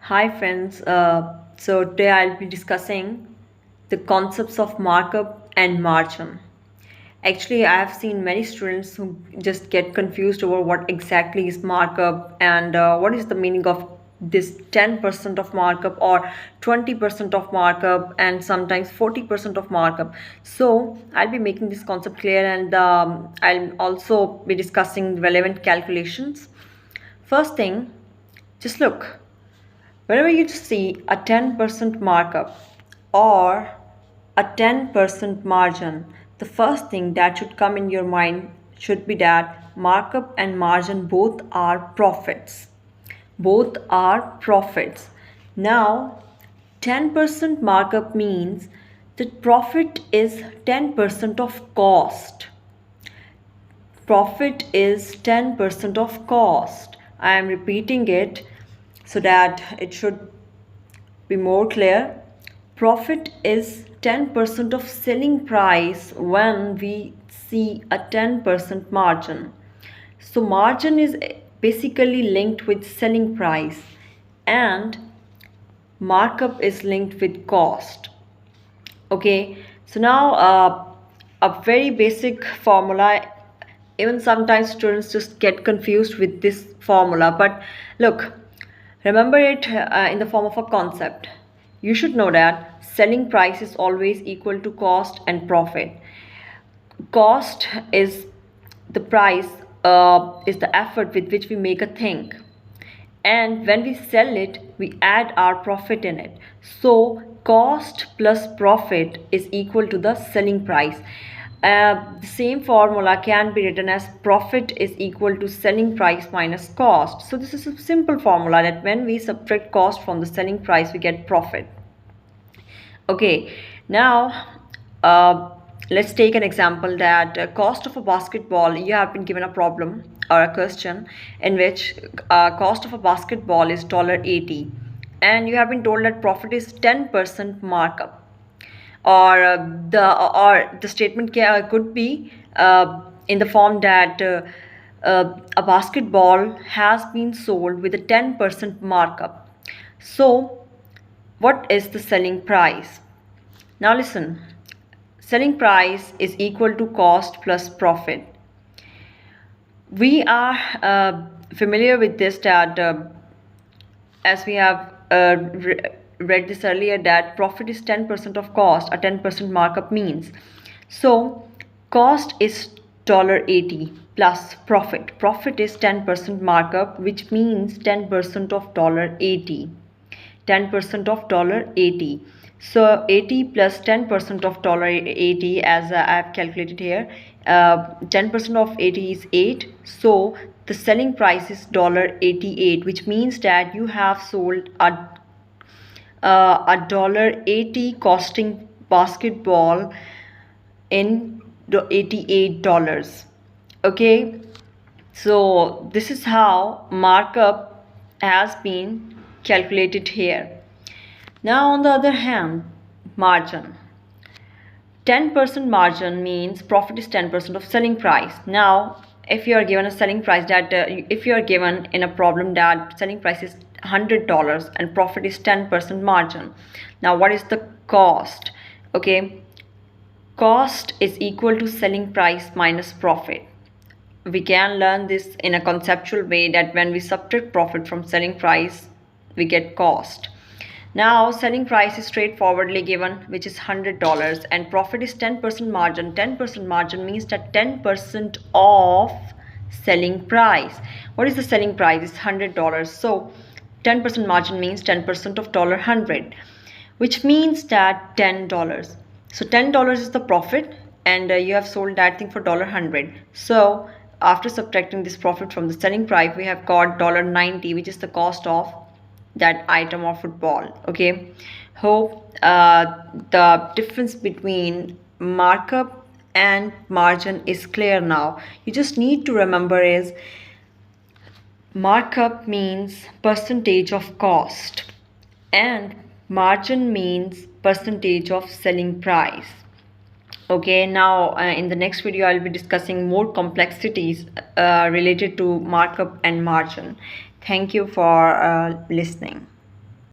Hi friends, so today I'll be discussing the concepts of markup and margin. Actually, I have seen many students who just get confused over what exactly is markup and what is the meaning of this 10% of markup or 20% of markup and sometimes 40% of markup. So I'll be making this concept clear and I'll also be discussing relevant calculations. First thing, just look. Whenever you see a 10% markup or a 10% margin, the first thing that should come in your mind should be that markup and margin both are profits. Both are profits. Now, 10% markup means that profit is 10% of cost. Profit is 10% of cost. I am repeating it so that it should be more clear. Profit is 10% of selling price when we see a 10% margin. So margin is basically linked with selling price and markup is linked with cost. Okay, so now a very basic formula. Even sometimes students just get confused with this formula, but look, remember it in the form of a concept. You should know that selling price is always equal to cost and profit. Cost is the price, is the effort with which we make a thing, and when we sell it we add our profit in it. So cost plus profit is equal to the selling price. The same formula can be written as profit is equal to selling price minus cost. So this is a simple formula that when we subtract cost from the selling price we get profit. Okay, now let's take an example that cost of a basketball. You have been given a problem or a question in which cost of a basketball is $80 and you have been told that profit is 10% markup, or the statement could be in the form that a basketball has been sold with a 10% markup. So what is the selling price? Now listen, selling price is equal to cost plus profit. We are familiar with this that as we have read this earlier, that profit is 10% of cost, a 10% markup means. So cost is $80 plus profit. Profit is 10% markup, which means 10% of $80. 10% of $80. So 80 plus 10% of $80, as I have calculated here. 10% of 80 is 8. So the selling price is $88, which means that you have sold a $80 costing basketball in $88. Okay, so this is how markup has been calculated here. Now on the other hand, margin. 10% margin means profit is 10% of selling price. Now if you are given a selling price that if you are given in a problem that selling price is $100 and profit is 10% margin, now what is the cost? Okay, cost is equal to selling price minus profit. We can learn this in a conceptual way that when we subtract profit from selling price we get cost. Now selling price is straightforwardly given, which is $100, and profit is 10% margin. 10% margin means that 10% of selling price. What is the selling price? It's $100. So 10% margin means 10% of $100, which means that $10. So $10 is the profit, and you have sold that thing for $100. So after subtracting this profit from the selling price, we have got $90, which is the cost of that item of football. Okay, hope the difference between markup and margin is clear now. You just need to remember is markup means percentage of cost and margin means percentage of selling price. Okay, now in the next video I'll be discussing more complexities related to markup and margin. Thank you for listening.